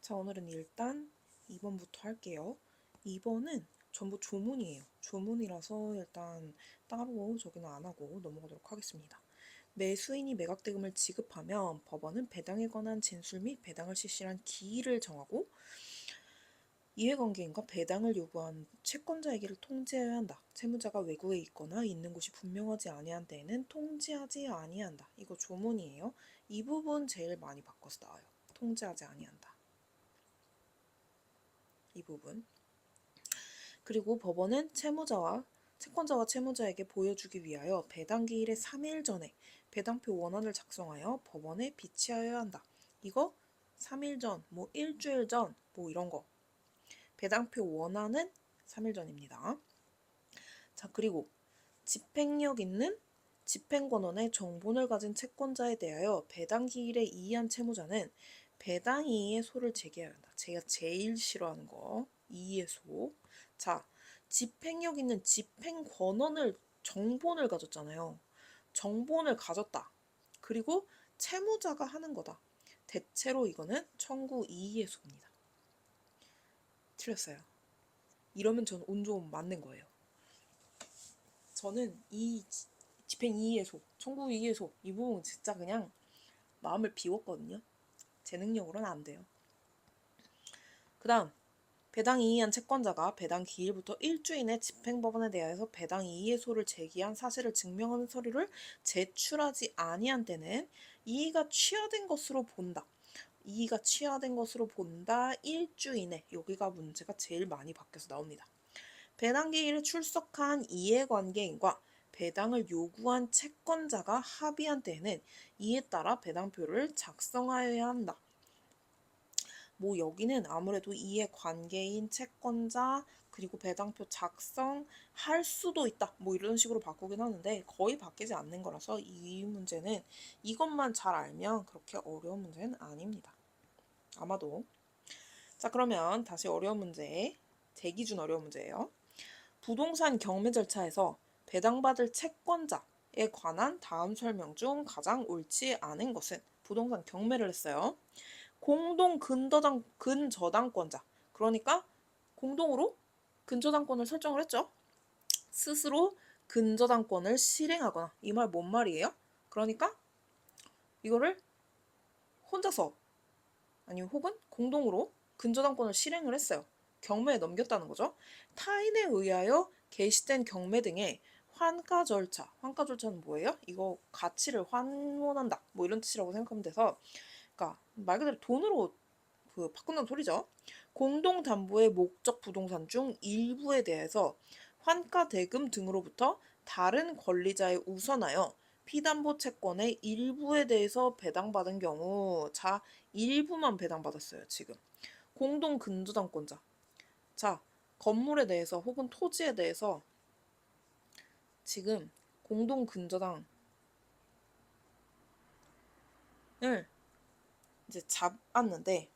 자, 오늘은 일단 2번부터 할게요. 2번은 전부 조문이에요. 조문이라서 일단 따로 저기는 안 하고 넘어가도록 하겠습니다. 매수인이 매각대금을 지급하면 법원은 배당에 관한 진술 및 배당을 실시한 기일을 정하고 이해관계인과 배당을 요구한 채권자에게를 통지해야 한다. 채무자가 외국에 있거나 있는 곳이 분명하지 아니한 때에는 통지하지 아니한다. 이거 조문이에요. 이 부분 제일 많이 바꿔서 나와요. 통지하지 아니한다. 이 부분. 그리고 법원은 채권자와 채무자에게 보여주기 위하여 배당기일의 3일 전에 배당표 원안을 작성하여 법원에 비치하여야 한다. 이거 3일 전, 뭐 일주일 전, 뭐 이런 거. 배당표 원안은 3일 전입니다. 자, 그리고 집행력 있는 집행권원의 정본을 가진 채권자에 대하여 배당기일에 이의한 채무자는 배당이의의 소를 제기해야 한다. 제가 제일 싫어하는 거. 이의의 소. 자, 집행력 있는 집행권원을 정본을 가졌잖아요. 정본을 가졌다. 그리고 채무자가 하는 거다. 대체로 이거는 청구 이의의 소입니다. 틀렸어요. 이러면 저는 운 좋으면 맞는 거예요. 저는 이 집행 이의의 소, 청구 이의의 소, 이 부분 진짜 그냥 마음을 비웠거든요. 제 능력으로는 안 돼요. 그 다음 배당 이의한 채권자가 배당 기일부터 일주일 내 집행법원에 대하여서 배당 이의의 소를 제기한 사실을 증명하는 서류를 제출하지 아니한 때는 이의가 취하된 것으로 본다. 이의가 취하된 것으로 본다. 일주일 내. 여기가 문제가 제일 많이 바뀌어서 나옵니다. 배당 기일에 출석한 이해관계인과 배당을 요구한 채권자가 합의한 때에는 이에 따라 배당표를 작성하여야 한다. 뭐 여기는 아무래도 이해관계인 채권자 그리고 배당표 작성할 수도 있다. 뭐 이런 식으로 바꾸긴 하는데 거의 바뀌지 않는 거라서 이 문제는 이것만 잘 알면 그렇게 어려운 문제는 아닙니다. 아마도. 자, 그러면 다시 어려운 문제. 대기준 어려운 문제예요. 부동산 경매 절차에서 배당받을 채권자에 관한 다음 설명 중 가장 옳지 않은 것은 부동산 경매를 했어요. 공동 근저당권자. 그러니까 공동으로 근저당권을 설정을 했죠. 스스로 근저당권을 실행하거나. 이 말 뭔 말이에요? 그러니까 이거를 혼자서 아니면 혹은 공동으로 근저당권을 실행을 했어요. 경매에 넘겼다는 거죠. 타인에 의하여 개시된 경매 등의 환가 절차. 환가 절차는 뭐예요? 이거 가치를 환원한다. 뭐 이런 뜻이라고 생각하면 돼서 그러니까 말 그대로 돈으로 바꾼다는 소리죠. 공동담보의 목적 부동산 중 일부에 대해서 환가 대금 등으로부터 다른 권리자에 우선하여 피담보 채권의 일부에 대해서 배당받은 경우 자 일부만 배당받았어요. 지금 공동 근저당권자 자 건물에 대해서 혹은 토지에 대해서 지금 공동 근저당을 이제 잡았는데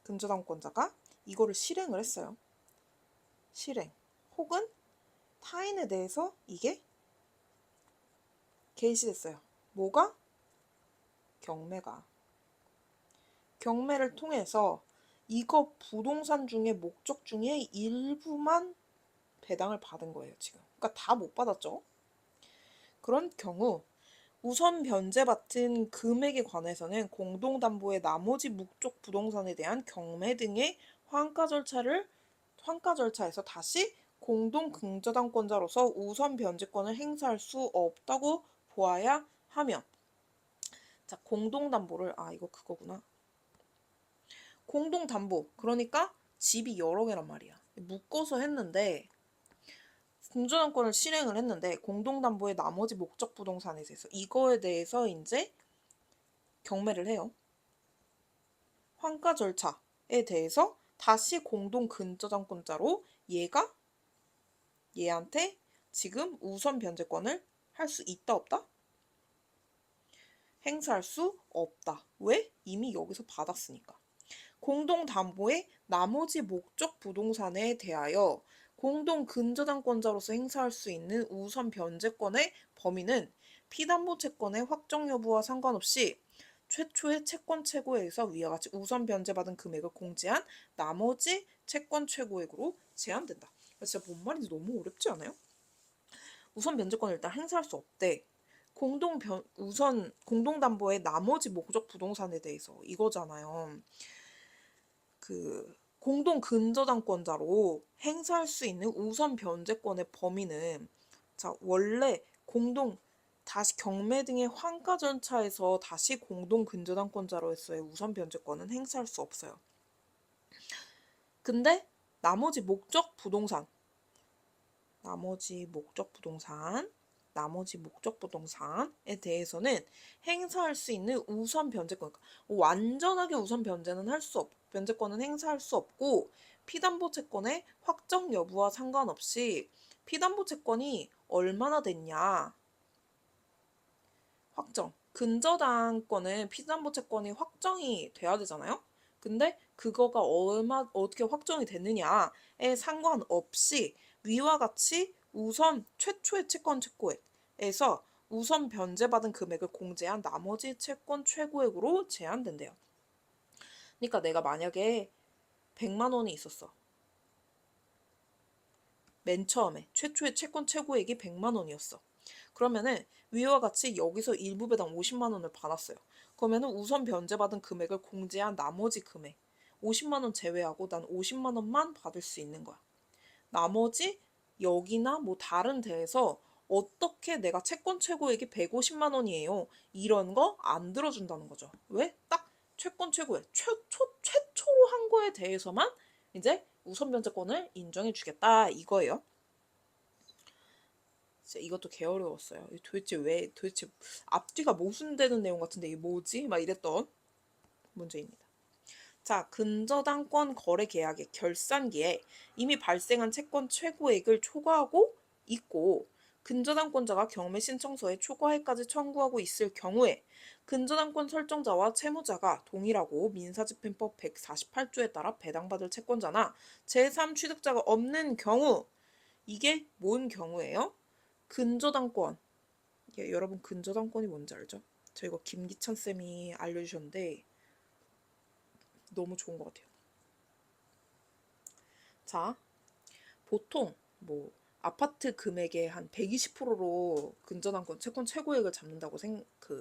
근저당권자가 이거를 실행을 했어요. 실행 혹은 타인에 대해서 이게 개시됐어요. 뭐가? 경매가. 경매를 통해서 이거 부동산 중에 목적 중에 일부만 배당을 받은 거예요. 지금. 그러니까 다 못 받았죠. 그런 경우 우선 변제받은 금액에 관해서는 공동담보의 나머지 목적 부동산에 대한 경매 등의 환가 절차에서 다시 공동 근저당권자로서 우선 변제권을 행사할 수 없다고 보아야 하며 자 공동담보를 이거 그거구나. 공동담보 그러니까 집이 여러 개란 말이야. 묶어서 했는데 근저당권을 실행을 했는데 공동담보의 나머지 목적 부동산에 대해서 이거에 대해서 이제 경매를 해요. 환가 절차에 대해서 다시 공동 근저당권자로 얘한테 지금 우선 변제권을 할 수 있다 없다? 행사할 수 없다. 왜? 이미 여기서 받았으니까. 공동담보의 나머지 목적 부동산에 대하여 공동 근저당권자로서 행사할 수 있는 우선 변제권의 범위는 피담보 채권의 확정 여부와 상관없이 최초의 채권 최고액에서 위와 같이 우선 변제받은 금액을 공제한 나머지 채권 최고액으로 제한된다. 진짜 뭔 말인지 너무 어렵지 않아요? 우선 변제권을 일단 행사할 수 없대. 우선 공동담보의 나머지 목적 부동산에 대해서 이거잖아요. 그 공동 근저당권자로 행사할 수 있는 우선 변제권의 범위는 자 원래 다시 경매 등의 환가 절차에서 다시 공동 근저당권자로서의 우선 변제권은 행사할 수 없어요. 근데 나머지 목적 부동산에 대해서는 행사할 수 있는 우선 변제권, 완전하게 우선 변제는 변제권은 행사할 수 없고, 피담보 채권의 확정 여부와 상관없이 피담보 채권이 얼마나 됐냐, 근저당권은 피담보 채권이 확정이 돼야 되잖아요. 근데 그거가 어떻게 확정이 됐느냐에 상관없이 위와 같이 최초의 채권 최고액에서 우선 변제받은 금액을 공제한 나머지 채권 최고액으로 제한된대요. 그러니까 내가 만약에 100만 원이 있었어. 맨 처음에 최초의 채권 최고액이 100만 원이었어. 그러면은 위와 같이 여기서 일부 배당 50만 원을 받았어요. 그러면은 우선 변제받은 금액을 공제한 나머지 금액 50만 원 제외하고 난 50만 원만 받을 수 있는 거야. 나머지 여기나 뭐 다른 데에서 어떻게 내가 채권 최고액이 150만 원이에요. 이런 거 안 들어준다는 거죠. 왜? 딱 채권 최고액 최초로 한 거에 대해서만 이제 우선 변제권을 인정해 주겠다 이거예요. 이것도 개 어려웠어요. 도대체 앞뒤가 모순되는 내용 같은데 이게 뭐지? 막 이랬던 문제입니다. 자, 근저당권 거래 계약의 결산기에 이미 발생한 채권 최고액을 초과하고 있고 근저당권자가 경매 신청서에 초과액까지 청구하고 있을 경우에 근저당권 설정자와 채무자가 동일하고 민사집행법 148조에 따라 배당받을 채권자나 제3취득자가 없는 경우 이게 뭔 경우예요? 근저당권. 여러분 근저당권이 뭔지 알죠? 저 이거 김기찬 쌤이 알려주셨는데 너무 좋은 것 같아요. 자, 보통 뭐 아파트 금액의 한 120%로 근저당권 채권 최고액을 잡는다고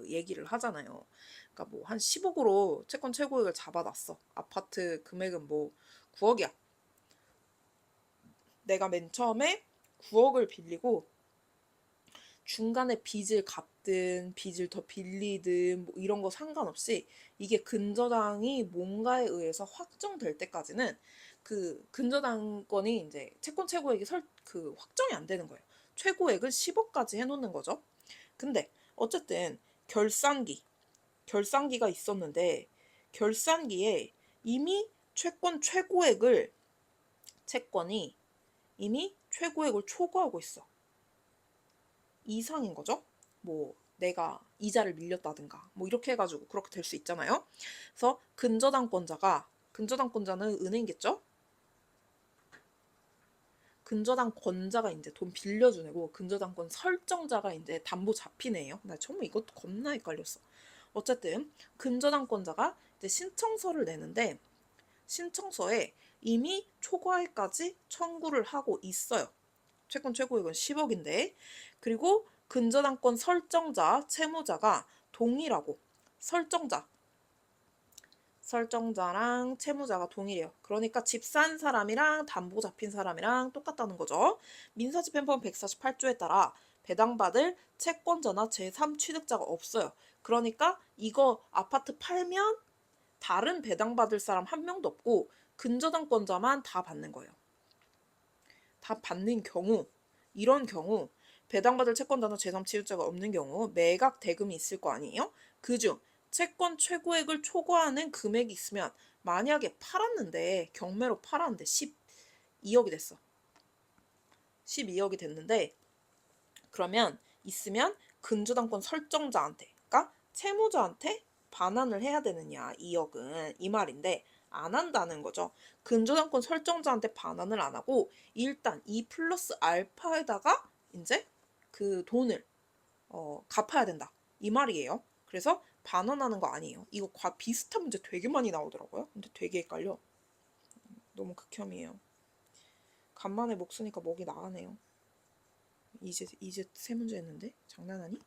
얘기를 하잖아요. 그러니까 뭐 한 10억으로 채권 최고액을 잡아놨어. 아파트 금액은 뭐 9억이야. 내가 맨 처음에 9억을 빌리고 중간에 빚을 갚든 빚을 더 빌리든 뭐 이런 거 상관없이 이게 근저당이 뭔가에 의해서 확정될 때까지는 그 근저당권이 이제 채권 최고액이 확정이 안 되는 거예요. 최고액을 10억까지 해놓는 거죠. 근데 어쨌든 결산기가 있었는데 결산기에 이미 채권이 이미 최고액을 초과하고 있어. 이상인 거죠. 뭐 내가 이자를 밀렸다든가 뭐 이렇게 해가지고 그렇게 될 수 있잖아요. 그래서 근저당권자는 은행이겠죠. 근저당권자가 이제 돈 빌려준 애고 근저당권 설정자가 이제 담보 잡힌 애예요. 나 정말 이것도 겁나 헷갈렸어. 어쨌든 근저당권자가 이제 신청서를 내는데 신청서에 이미 초과액까지 청구를 하고 있어요. 채권 최고액은 10억인데 그리고 근저당권 설정자, 채무자가 동일하고 설정자랑 채무자가 동일해요. 그러니까 집 산 사람이랑 담보 잡힌 사람이랑 똑같다는 거죠. 민사집행법 148조에 따라 배당받을 채권자나 제3취득자가 없어요. 그러니까 이거 아파트 팔면 다른 배당받을 사람 한 명도 없고 근저당권자만 다 받는 거예요. 다 받는 경우 이런 경우 배당받을 채권자나 제3취득자가 없는 경우 매각 대금이 있을 거 아니에요? 그중 채권 최고액을 초과하는 금액이 있으면 만약에 경매로 팔았는데 12억이 됐어. 12억이 됐는데 그러면 있으면 근저당권 설정자한테 그러니까 채무자한테 반환을 해야 되느냐 2억은 이 말인데 안 한다는 거죠. 근저당권 설정자한테 반환을 안 하고 일단 2 플러스 알파에다가 이제 그 돈을 갚아야 된다 이 말이에요. 그래서 반환하는 거 아니에요. 이거 비슷한 문제 되게 많이 나오더라고요. 근데 되게 헷갈려. 너무 극혐이에요. 간만에 목 쓰니까 목이 나가네요. 이제 세 문제 했는데 장난하니?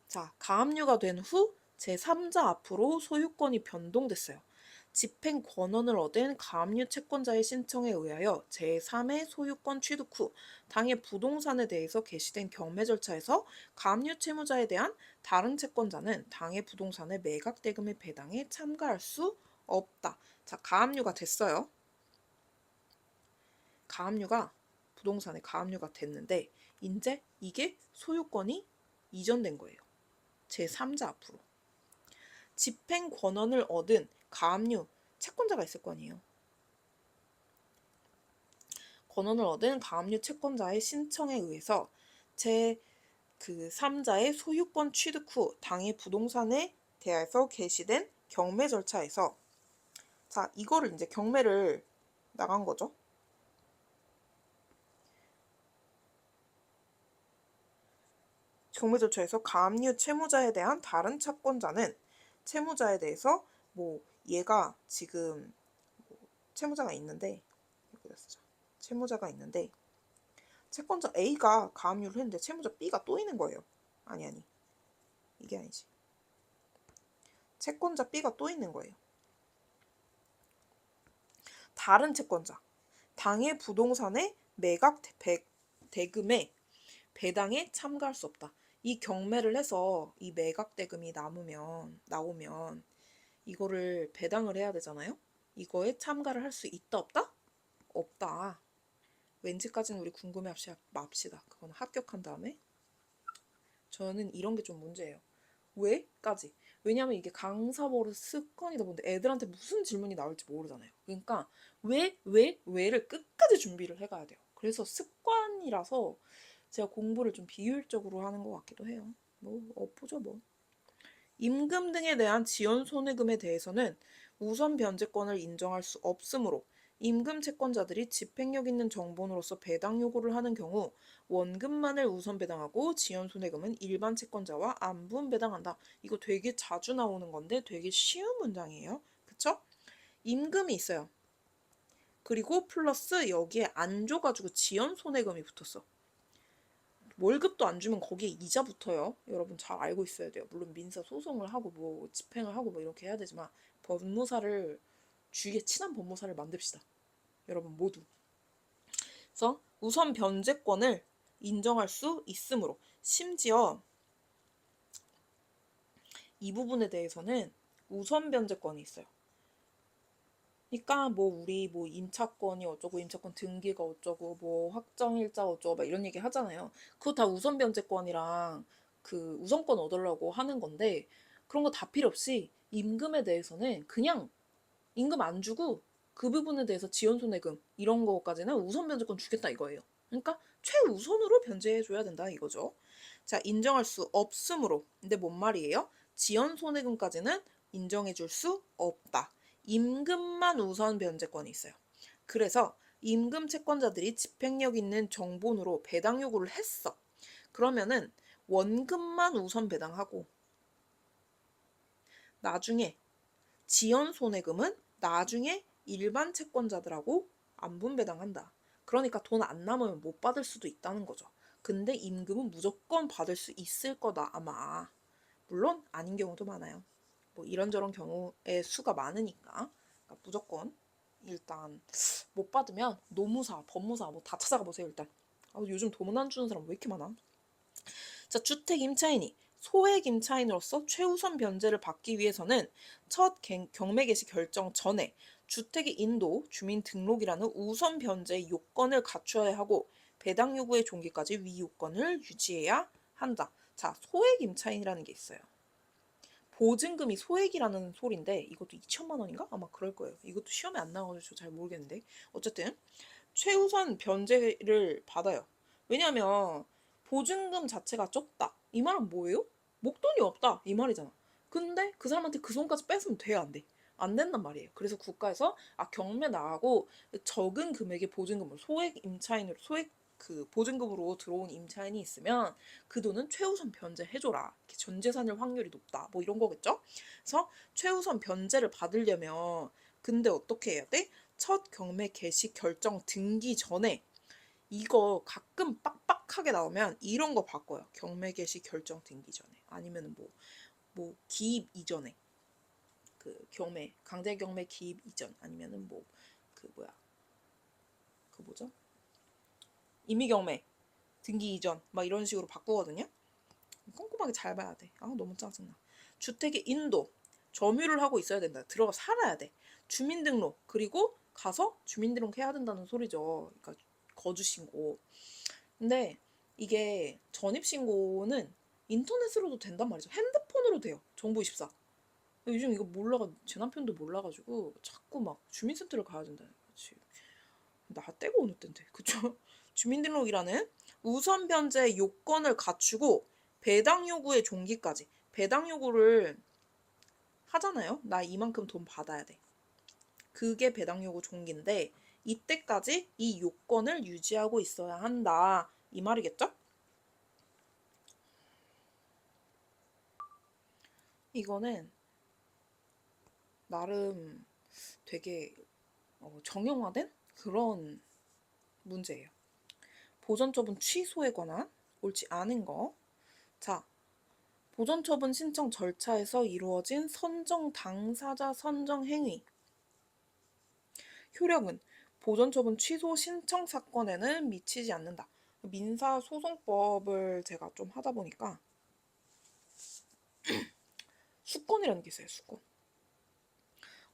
자, 가압류가 된 후 제3자 앞으로 소유권이 변동됐어요. 집행 권한을 얻은 가압류 채권자의 신청에 의하여 제3의 소유권 취득 후 당의 부동산에 대해서 개시된 경매 절차에서 가압류 채무자에 대한 다른 채권자는 당의 부동산의 매각 대금의 배당에 참가할 수 없다. 자, 가압류가 됐어요. 가압류가 부동산에 가압류가 됐는데 이제 이게 소유권이 이전된 거예요. 제3자 앞으로. 집행 권한을 얻은 가압류 채권자가 있을 거 아니에요. 권한을 얻은 가압류 채권자의 신청에 의해서 제3자의 소유권 취득 후 당의 부동산에 대해서 개시된 경매 절차에서 자, 이거를 이제 경매를 나간 거죠. 경매 절차에서 가압류 채무자에 대한 다른 채권자는 채무자에 대해서 뭐 얘가 지금 채무자가 있는데 여기다 쓰자. 채무자가 있는데 채권자 A가 가압류를 했는데 채무자 B가 또 있는 거예요. 아니 이게 아니지. 채권자 B가 또 있는 거예요. 다른 채권자 당의 부동산의 매각 대금의 배당에 참가할 수 없다. 이 경매를 해서 이 매각 대금이 나오면 이거를 배당을 해야 되잖아요. 이거에 참가를 할 수 있다 없다? 없다. 왠지까지는 우리 궁금해 맙시다. 그건 합격한 다음에. 저는 이런 게 좀 문제예요. 왜까지? 왜냐면 이게 강사버릇 습관이다 보는데 애들한테 무슨 질문이 나올지 모르잖아요. 그러니까 왜를 끝까지 준비를 해가야 돼요. 그래서 습관이라서 제가 공부를 좀 비효율적으로 하는 것 같기도 해요. 뭐 엎보죠 뭐. 임금 등에 대한 지연 손해금에 대해서는 우선 변제권을 인정할 수 없으므로 임금 채권자들이 집행력 있는 정본으로서 배당 요구를 하는 경우 원금만을 우선 배당하고 지연 손해금은 일반 채권자와 안분 배당한다. 이거 되게 자주 나오는 건데 되게 쉬운 문장이에요. 그쵸? 임금이 있어요. 그리고 플러스 여기에 안 줘가지고 지연 손해금이 붙었어. 월급도 안 주면 거기에 이자 붙어요. 여러분 잘 알고 있어야 돼요. 물론 민사 소송을 하고 뭐 집행을 하고 뭐 이렇게 해야 되지만 주위에 친한 법무사를 만듭시다. 여러분 모두. 그래서 우선 변제권을 인정할 수 있으므로 심지어 이 부분에 대해서는 우선 변제권이 있어요. 그러니까 뭐 우리 뭐 임차권이 어쩌고 임차권 등기가 어쩌고 뭐 확정일자 어쩌고 막 이런 얘기 하잖아요. 그거 다 우선 변제권이랑 그 우선권 얻으려고 하는 건데 그런 거 다 필요 없이 임금에 대해서는 그냥 임금 안 주고 그 부분에 대해서 지연손해금 이런 거까지는 우선 변제권 주겠다 이거예요. 그러니까 최우선으로 변제해줘야 된다 이거죠. 자, 인정할 수 없으므로 근데 뭔 말이에요? 지연손해금까지는 인정해줄 수 없다. 임금만 우선 변제권이 있어요. 그래서 임금 채권자들이 집행력 있는 정본으로 배당 요구를 했어. 그러면은 원금만 우선 배당하고 나중에 지연 손해금은 나중에 일반 채권자들하고 안분 배당한다. 그러니까 돈 안 남으면 못 받을 수도 있다는 거죠. 근데 임금은 무조건 받을 수 있을 거다 아마. 물론 아닌 경우도 많아요. 뭐 이런저런 경우의 수가 많으니까 그러니까 무조건 일단 못 받으면 노무사, 법무사 뭐 다 찾아가 보세요 일단. 요즘 돈 안 주는 사람 왜 이렇게 많아? 자, 주택 임차인이 소액 임차인으로서 최우선 변제를 받기 위해서는 첫 경매 개시 결정 전에 주택의 인도, 주민 등록이라는 우선 변제 요건을 갖춰야 하고 배당 요구의 종기까지 위 요건을 유지해야 한다. 자, 소액 임차인이라는 게 있어요. 보증금이 소액이라는 소리인데 이것도 2천만 원인가? 아마 그럴 거예요. 이것도 시험에 안 나와가지고 잘 모르겠는데 어쨌든 최우선 변제를 받아요. 왜냐면 보증금 자체가 적다. 이 말은 뭐예요? 목돈이 없다. 이 말이잖아. 근데 그 사람한테 그 돈까지 뺏으면 돼, 안 돼? 안 된단 말이에요. 그래서 국가에서 경매 나가고 적은 금액의 보증금을 소액 임차인으로 소액 그 보증금으로 들어온 임차인이 있으면 그 돈은 최우선 변제해줘라. 전 재산일 확률이 높다. 뭐 이런 거겠죠? 그래서 최우선 변제를 받으려면 근데 어떻게 해야 돼? 첫 경매 개시 결정 등기 전에 이거 가끔 빡빡하게 나오면 이런 거 바꿔요. 경매 개시 결정 등기 전에 아니면 뭐 기입 이전에 그 경매 강제 경매 기입 이전 아니면은 뭐 그 뭐야 그 뭐죠? 임의경매 등기 이전 막 이런 식으로 바꾸거든요. 꼼꼼하게 잘 봐야 돼. 아 너무 짜증나. 주택의 인도 점유를 하고 있어야 된다. 들어가 살아야 돼. 주민등록 그리고 가서 주민등록 해야 된다는 소리죠. 그러니까 거주신고. 근데 이게 전입신고는 인터넷으로도 된단 말이죠. 핸드폰으로 돼요. 정부24. 요즘 이거 몰라가 제 남편도 몰라가지고 자꾸 막 주민센터를 가야 된다는 거지. 나 떼고 어느 땐데 그쵸? 주민등록이라는 우선 변제 요건을 갖추고 배당 요구의 종기까지 배당 요구를 하잖아요. 나 이만큼 돈 받아야 돼. 그게 배당 요구 종기인데 이때까지 이 요건을 유지하고 있어야 한다. 이 말이겠죠? 이거는 나름 되게 정형화된 그런 문제예요. 보전처분 취소에 관한 옳지 않은 거. 자, 보전처분 신청 절차에서 이루어진 선정 당사자 선정 행위. 효력은 보전처분 취소 신청 사건에는 미치지 않는다. 민사소송법을 제가 좀 하다 보니까 수권이라는 게 있어요. 수권.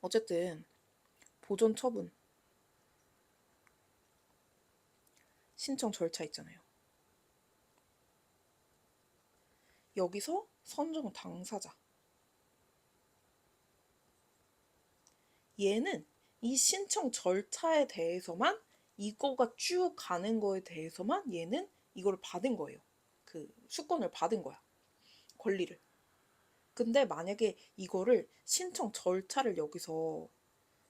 어쨌든 보전처분 신청 절차 있잖아요. 여기서 선정 당사자. 얘는 이 신청 절차에 대해서만 이거가 쭉 가는 거에 대해서만 얘는 이걸 받은 거예요. 그 수권을 받은 거야. 권리를. 근데 만약에 이거를 신청 절차를 여기서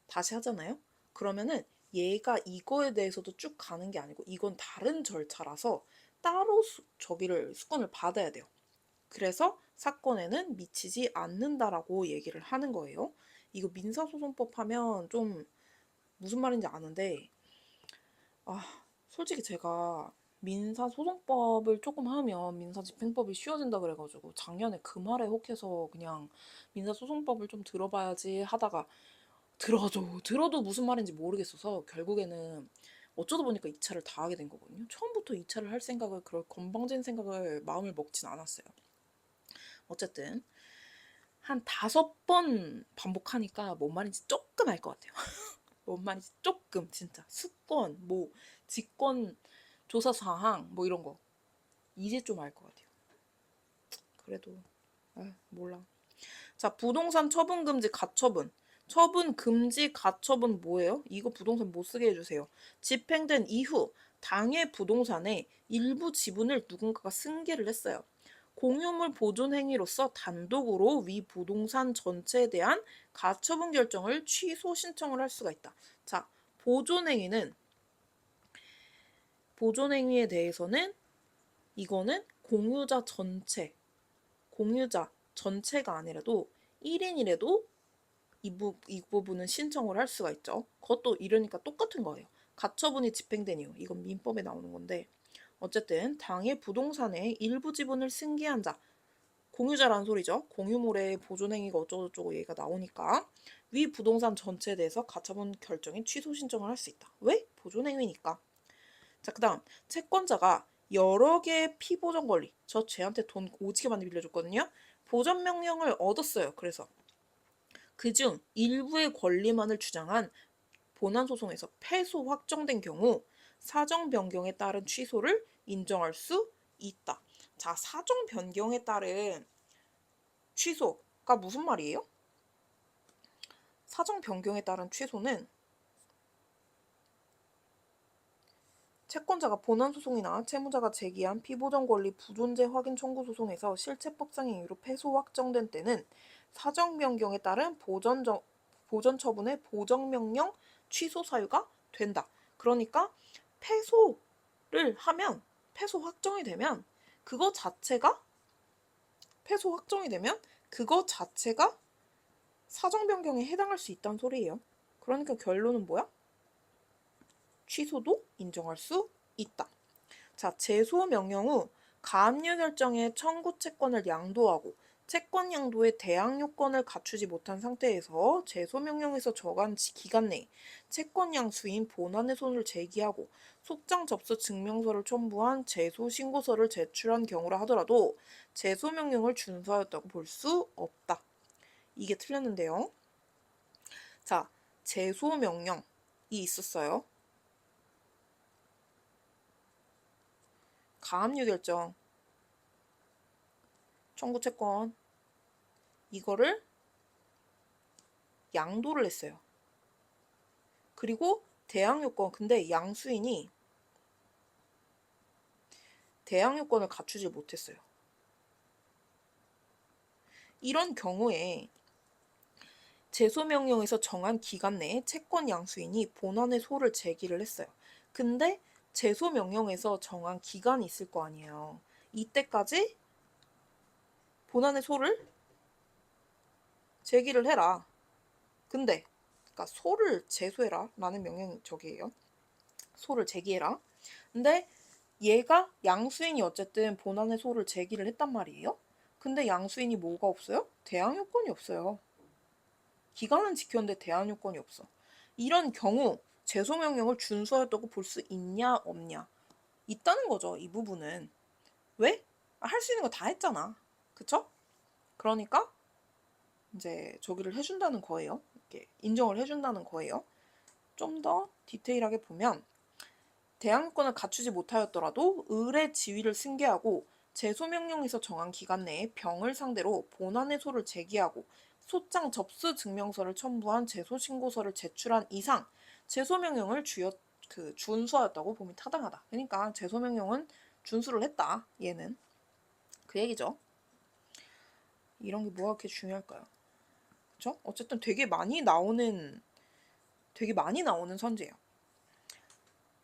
다시 하잖아요? 그러면은 얘가 이거에 대해서도 쭉 가는 게 아니고 이건 다른 절차라서 따로 저기를 수권을 받아야 돼요. 그래서 사건에는 미치지 않는다라고 얘기를 하는 거예요. 이거 민사소송법 하면 좀 무슨 말인지 아는데 솔직히 제가 민사소송법을 조금 하면 민사집행법이 쉬워진다 그래가지고 작년에 그 말에 혹해서 그냥 민사소송법을 좀 들어봐야지 하다가 들어도 무슨 말인지 모르겠어서 결국에는 어쩌다 보니까 2차를 다 하게 된 거거든요. 처음부터 2차를 할 생각을 그럴 건방진 생각을 마음을 먹진 않았어요. 어쨌든 한 5번 반복하니까 뭔 말인지 조금 알 것 같아요. 뭔 말인지 조금 진짜 수권 뭐 직권 조사 사항 뭐 이런 거 이제 좀 알 것 같아요. 그래도 몰라. 자, 부동산 처분 금지 가처분. 처분 금지 가처분 뭐예요? 이거 부동산 못 쓰게 해주세요. 집행된 이후 당해 부동산의 일부 지분을 누군가가 승계를 했어요. 공유물 보존 행위로서 단독으로 위 부동산 전체에 대한 가처분 결정을 취소 신청을 할 수가 있다. 자, 보존 행위에 대해서는 이거는 공유자 전체가 아니라도 1인이라도 이 부분은 신청을 할 수가 있죠. 그것도 이러니까 똑같은 거예요. 가처분이 집행된 이유. 이건 민법에 나오는 건데 어쨌든 당해 부동산의 일부 지분을 승계한 자. 공유자라는 소리죠. 공유물의 보존행위가 어쩌고저쩌고 얘기가 나오니까 위 부동산 전체에 대해서 가처분 결정인 취소 신청을 할 수 있다. 왜? 보존행위니까. 자, 그 다음 채권자가 여러 개의 피보전 권리. 저 쟤한테 돈 오지게 많이 빌려줬거든요. 보전 명령을 얻었어요. 그래서 그중 일부의 권리만을 주장한 본안소송에서 패소 확정된 경우 사정 변경에 따른 취소를 인정할 수 있다. 자, 사정 변경에 따른 취소가 무슨 말이에요? 사정 변경에 따른 취소는 채권자가 본안소송이나 채무자가 제기한 피보전 권리 부존재 확인 청구 소송에서 실체법상의 이유로 패소 확정된 때는 사정 변경에 따른 보전 처분의 보정 명령 취소 사유가 된다. 그러니까 패소를 하면 패소 확정이 되면 그거 자체가 사정 변경에 해당할 수 있다는 소리예요. 그러니까 결론은 뭐야? 취소도 인정할 수 있다. 자, 제소 명령 후 가압류 결정의 청구 채권을 양도하고 채권 양도의 대항 요건을 갖추지 못한 상태에서 제소 명령에서 정한 기간 내에 채권 양수인 본안의 손을 제기하고 속장 접수 증명서를 첨부한 제소 신고서를 제출한 경우라 하더라도 제소 명령을 준수하였다고 볼 수 없다. 이게 틀렸는데요. 자, 제소 명령이 있었어요. 가압류 결정, 청구 채권 이거를 양도를 했어요. 그리고 대항 요건, 근데 양수인이 대항 요건을 갖추지 못했어요. 이런 경우에 제소명령에서 정한 기간 내에 채권 양수인이 본안의 소를 제기를 했어요. 근데 제소명령에서 정한 기간이 있을 거 아니에요. 이때까지 본안의 소를 제기를 해라. 근데 그러니까 소를 제소해라 라는 명령이 저기예요. 소를 제기해라. 근데 얘가 양수인이 어쨌든 본안의 소를 제기를 했단 말이에요. 근데 양수인이 뭐가 없어요? 대항 요건이 없어요. 기간은 지켰는데 대항 요건이 없어. 이런 경우 제소명령을 준수하였다고 볼 수 있냐 없냐? 있다는 거죠. 이 부분은. 왜? 할 수 있는 거 다 했잖아. 그쵸? 그러니까 이제 저기를 해준다는 거예요. 이렇게 인정을 해준다는 거예요. 좀 더 디테일하게 보면 대항 요건을 갖추지 못하였더라도 을의 지위를 승계하고 제소명령에서 정한 기간 내에 병을 상대로 본안의 소를 제기하고 소장 접수 증명서를 첨부한 제소신고서를 제출한 이상 제소명령을 준수하였다고 봄이 타당하다. 그러니까 제소명령은 준수를 했다. 얘는. 그 얘기죠. 이런 게 뭐가 그렇게 중요할까요? 그쵸? 어쨌든 되게 많이 나오는 선제예요.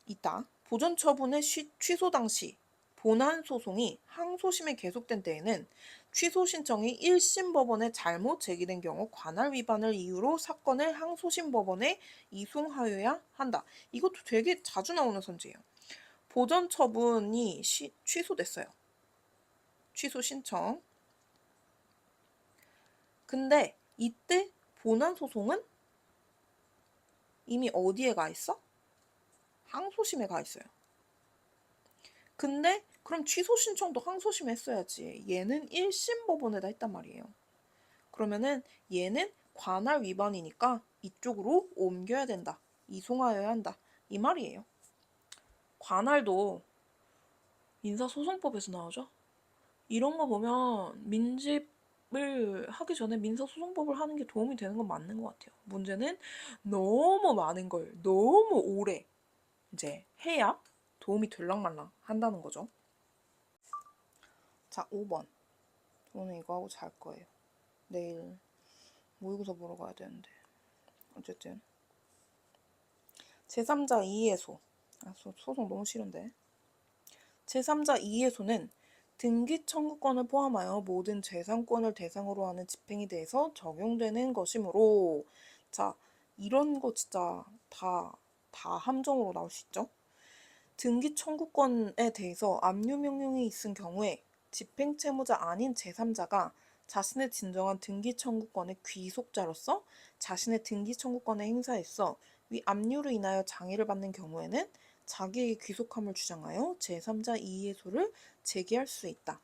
이따 보전 처분의 취소 당시 본안 소송이 항소심에 계속된 때에는 취소 신청이 1심 법원에 잘못 제기된 경우 관할 위반을 이유로 사건을 항소심 법원에 이송하여야 한다. 이것도 되게 자주 나오는 선지예요. 보전 처분이 취소됐어요. 취소 신청. 근데 이때 본안 소송은 이미 어디에 가 있어? 항소심에 가 있어요. 근데 그럼 취소 신청도 항소심에 했어야지. 얘는 1심 법원에다 했단 말이에요. 그러면은 얘는 관할 위반이니까 이쪽으로 옮겨야 된다. 이송하여야 한다. 이 말이에요. 관할도 민사소송법에서 나오죠. 이런 거 보면 민집을 하기 전에 민사소송법을 하는 게 도움이 되는 건 맞는 것 같아요. 문제는 너무 많은 걸 너무 오래 이제 해야 도움이 들랑말랑 한다는 거죠. 자, 5번. 저는 이거 하고 잘 거예요. 내일 모의고사 보러 가야 되는데. 어쨌든 제3자 이의소. 소송 너무 싫은데. 제3자 이의소는 등기 청구권을 포함하여 모든 재산권을 대상으로 하는 집행에 대해서 적용되는 것이므로, 자, 이런 거 진짜 다 함정으로 나올 수 있죠. 등기 청구권에 대해서 압류 명령이 있은 경우에 집행 채무자 아닌 제3자가 자신의 진정한 등기 청구권의 귀속자로서 자신의 등기 청구권의 행사에서 위 압류로 인하여 장애를 받는 경우에는 자기의 귀속함을 주장하여 제3자 이의소를 제기할 수 있다.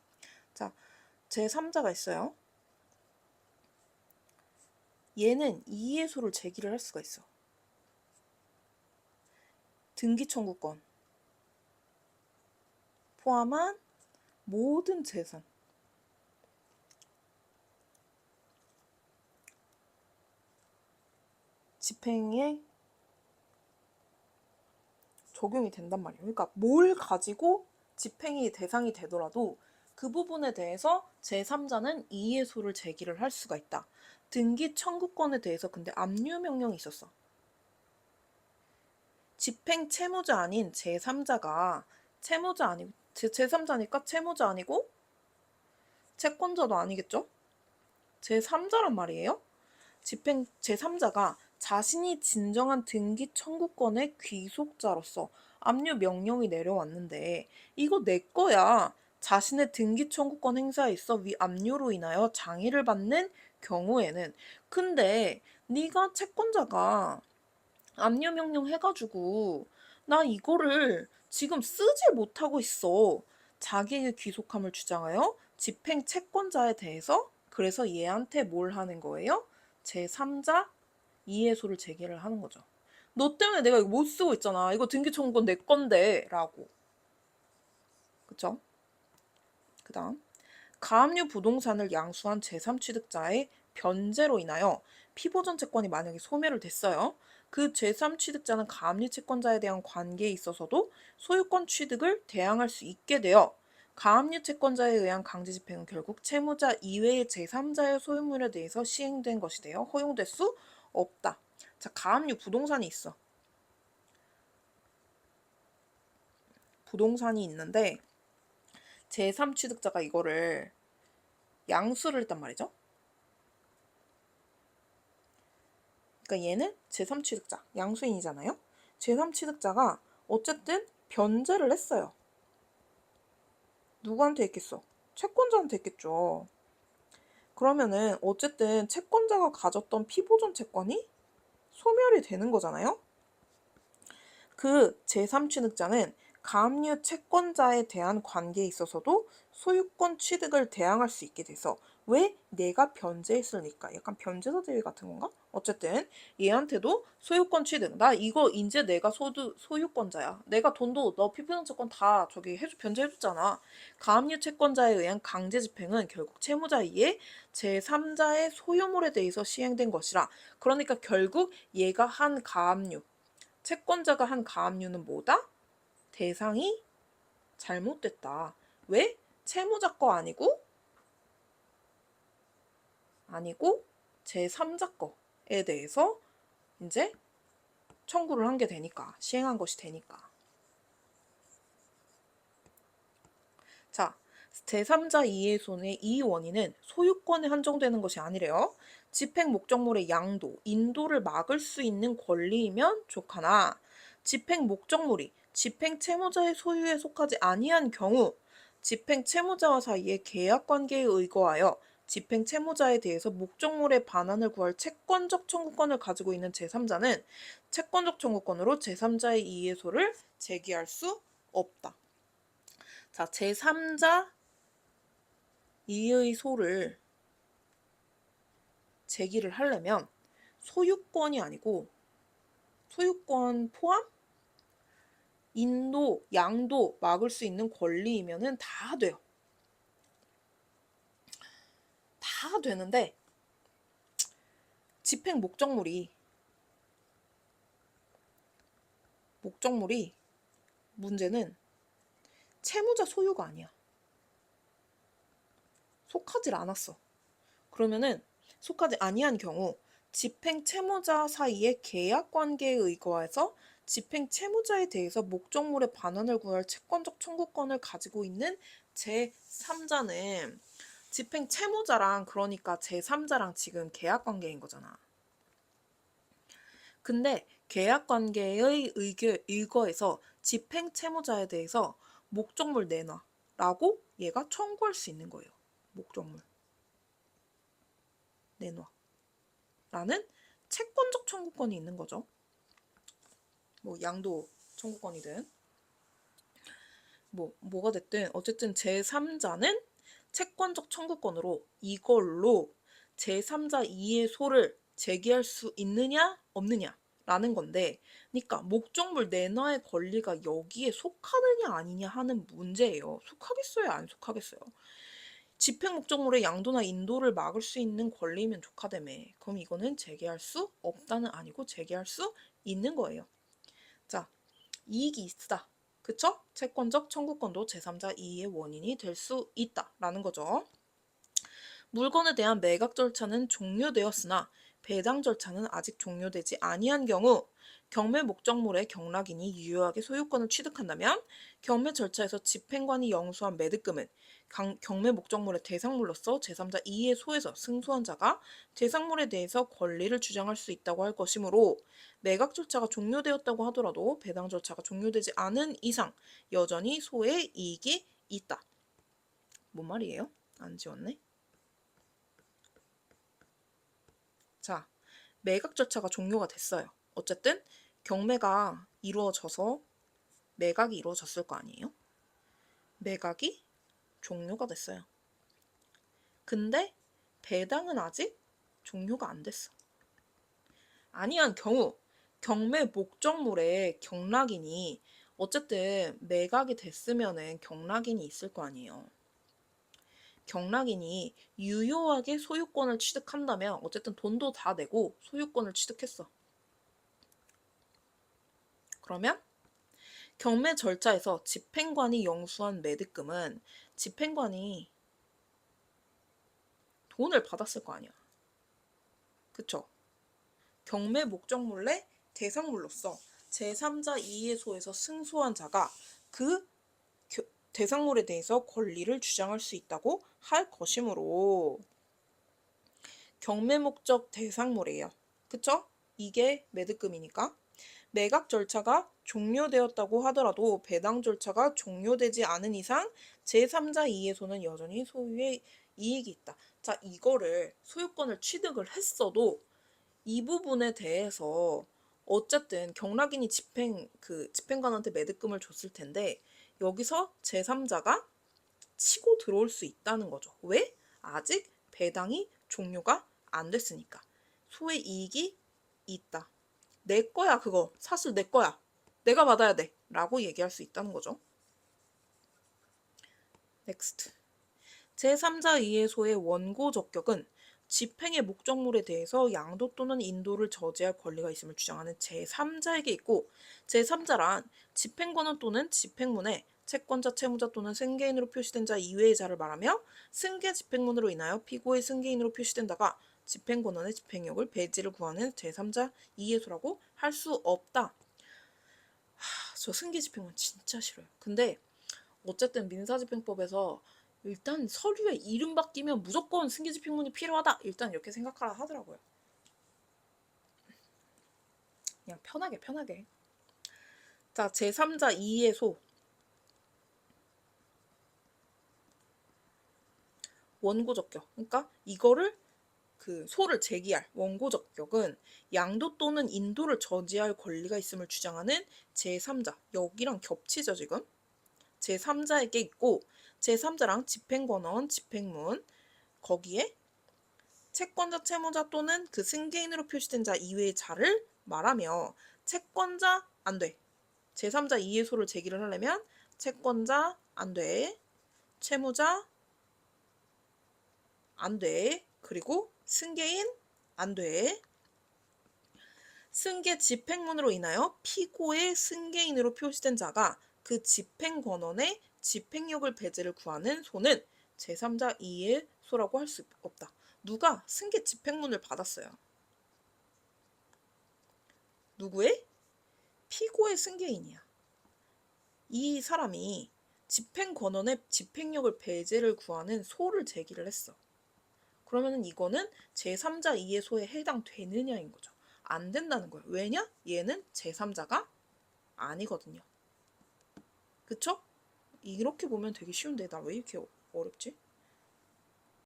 자, 제3자가 있어요. 얘는 이의소를 제기를 할 수가 있어. 등기 청구권 포함한 모든 재산. 집행에 적용이 된단 말이에요. 그러니까 뭘 가지고 집행이 대상이 되더라도 그 부분에 대해서 제3자는 이의소를 제기를 할 수가 있다. 등기 청구권에 대해서 근데 압류 명령이 있었어. 집행 채무자 아닌 제3자가 채무자 아니고 제3자니까 채무자 아니고 채권자도 아니겠죠? 제3자란 말이에요. 집행 제3자가 자신이 진정한 등기 청구권의 귀속자로서 압류 명령이 내려왔는데 이거 내 거야. 자신의 등기 청구권 행사에 있어 위 압류로 인하여 장애를 받는 경우에는 근데 네가 채권자가 압류 명령 해가지고 나 이거를 지금 쓰질 못하고 있어. 자기의 귀속함을 주장하여 집행 채권자에 대해서 그래서 얘한테 뭘 하는 거예요? 제3자 이해소를 제기를 하는 거죠. 너 때문에 내가 이거 못 쓰고 있잖아. 이거 등기 청구권 내 건데 라고. 그쵸? 그 다음 가압류 부동산을 양수한 제3취득자의 변제로 인하여 피보전 채권이 만약에 소멸을 됐어요. 그 제3취득자는 가압류 채권자에 대한 관계에 있어서도 소유권 취득을 대항할 수 있게 되어 가압류 채권자에 의한 강제집행은 결국 채무자 이외의 제3자의 소유물에 대해서 시행된 것이 되어 허용될 수 없다. 자, 가압류 부동산이 있어. 부동산이 있는데 제3취득자가 이거를 양수를 했단 말이죠. 그러니까 얘는 제3취득자, 양수인이잖아요. 제3취득자가 어쨌든 변제를 했어요. 누구한테 했겠어? 채권자한테 했겠죠. 그러면은 어쨌든 채권자가 가졌던 피보존 채권이 소멸이 되는 거잖아요. 그 제3취득자는 가압류 채권자에 대한 관계에 있어서도 소유권 취득을 대항할 수 있게 돼서 왜 내가 변제했으니까 약간 변제사 대위 같은 건가? 어쨌든 얘한테도 소유권 취득 나 이거 이제 내가 소유권자야. 내가 돈도 너 피부정 채권 다 저기 변제해줬잖아. 가압류 채권자에 의한 강제 집행은 결국 채무자 이에 제3자의 소유물에 대해서 시행된 것이라 그러니까 결국 얘가 한 가압류 채권자가 한 가압류는 뭐다? 대상이 잘못됐다. 왜? 채무자 거 아니고 제3자 거에 대해서 이제 청구를 한 게 되니까 시행한 것이 되니까. 자, 제3자 이해손의 이 원인은 소유권에 한정되는 것이 아니래요. 집행 목적물의 양도, 인도를 막을 수 있는 권리이면 좋거나 집행 목적물이 집행 채무자의 소유에 속하지 아니한 경우 집행 채무자와 사이의 계약 관계에 의거하여 집행 채무자에 대해서 목적물의 반환을 구할 채권적 청구권을 가지고 있는 제3자는 채권적 청구권으로 제3자의 이해소를 제기할 수 없다. 자, 제3자 이의 소를 제기를 하려면 소유권이 아니고 소유권 포함? 인도, 양도 막을 수 있는 권리이면은 다 돼요. 다 되는데 집행 목적물이 문제는 채무자 소유가 아니야. 속하질 않았어. 그러면은 속하지 아니한 경우 집행 채무자 사이의 계약 관계에 의거해서 집행 채무자에 대해서 목적물의 반환을 구할 채권적 청구권을 가지고 있는 제3자는 집행 채무자랑 그러니까 제3자랑 지금 계약 관계인 거잖아. 근데 계약 관계의 의거에서 집행 채무자에 대해서 목적물 내놔라고 얘가 청구할 수 있는 거예요. 목적물 내놔. 라는 채권적 청구권이 있는 거죠. 뭐 양도 청구권이든 뭐가 됐든 어쨌든 제3자는 채권적 청구권으로 이걸로 제3자 이해소를 제기할 수 있느냐 없느냐 라는 건데 그러니까 목적물 내놔의 권리가 여기에 속하느냐 아니냐 하는 문제예요. 속하겠어요 안 속하겠어요? 집행 목적물의 양도나 인도를 막을 수 있는 권리면 좋다며. 그럼 이거는 제기할 수 없다는 아니고 제기할 수 있는 거예요. 자, 이익이 있다. 그쵸? 채권적 청구권도 제3자 이의의 원인이 될 수 있다라는 거죠. 물건에 대한 매각 절차는 종료되었으나 배당 절차는 아직 종료되지 아니한 경우 경매 목적물의 경락인이 유효하게 소유권을 취득한다면 경매 절차에서 집행관이 영수한 매득금은 경매 목적물의 대상물로서 제3자 이해 소에서 승소한 자가 대상물에 대해서 권리를 주장할 수 있다고 할 것이므로 매각 절차가 종료되었다고 하더라도 배당 절차가 종료되지 않은 이상 여전히 소의 이익이 있다. 뭔 말이에요? 안 지웠네? 자, 매각 절차가 종료가 됐어요. 어쨌든 경매가 이루어져서 매각이 이루어졌을 거 아니에요? 매각이 종료가 됐어요. 근데 배당은 아직 종료가 안 됐어. 아니한 경우 경매 목적물의 경락인이 어쨌든 매각이 됐으면은 경락인이 있을 거 아니에요. 경락인이 유효하게 소유권을 취득한다면 어쨌든 돈도 다 내고 소유권을 취득했어. 그러면 경매 절차에서 집행관이 영수한 매득금은 집행관이 돈을 받았을 거 아니야. 그쵸? 경매 목적물의 대상물로서 제3자 이해소에서 승소한 자가 그 대상물에 대해서 권리를 주장할 수 있다고 할 것이므로 경매 목적 대상물이에요. 그쵸? 이게 매득금이니까. 매각 절차가 종료되었다고 하더라도 배당 절차가 종료되지 않은 이상 제3자 이해소는 여전히 소유의 이익이 있다. 자, 이거를 소유권을 취득을 했어도 이 부분에 대해서 어쨌든 경락인이 집행관한테 매득금을 줬을 텐데 여기서 제3자가 치고 들어올 수 있다는 거죠. 왜? 아직 배당이 종료가 안 됐으니까. 소의 이익이 있다. 내 거야 그거. 사실 내 거야. 내가 받아야 돼. 라고 얘기할 수 있다는 거죠. 넥스트. 제3자 이해소의 원고 적격은 집행의 목적물에 대해서 양도 또는 인도를 저지할 권리가 있음을 주장하는 제3자에게 있고 제3자란 집행권은 또는 집행문에 채권자, 채무자 또는 승계인으로 표시된 자 이외의 자를 말하며 승계 집행문으로 인하여 피고의 승계인으로 표시된다가 집행권원의 집행력을 배지를 구하는 제3자 이해소라고 할 수 없다. 저 승계 집행문 진짜 싫어요. 근데 어쨌든 민사집행법에서 일단 서류에 이름 바뀌면 무조건 승계집행문이 필요하다. 일단 이렇게 생각하라 하더라고요. 그냥 편하게. 자, 제3자 이해 소. 원고 적격. 그러니까 이거를 소를 제기할 원고 적격은 양도 또는 인도를 저지할 권리가 있음을 주장하는 제3자. 여기랑 겹치죠, 지금? 제3자에게 있고 제3자랑 집행권원, 집행문 거기에 채권자, 채무자 또는 그 승계인으로 표시된 자 이외의 자를 말하며 채권자 안 돼. 제3자 이해소를 제기를 하려면 채권자 안 돼. 채무자 안 돼. 그리고 승계인 안 돼. 승계 집행문으로 인하여 피고의 승계인으로 표시된 자가 그 집행권원의 집행력을 배제를 구하는 소는 제3자 이해소라고 할 수 없다. 누가 승계 집행문을 받았어요. 누구의? 피고의 승계인이야. 이 사람이 집행권원의 집행력을 배제를 구하는 소를 제기를 했어. 그러면 이거는 제3자 이해소에 해당되느냐인 거죠. 안 된다는 거예요. 왜냐? 얘는 제3자가 아니거든요. 그쵸? 이렇게 보면 되게 쉬운데 나 왜 이렇게 어렵지?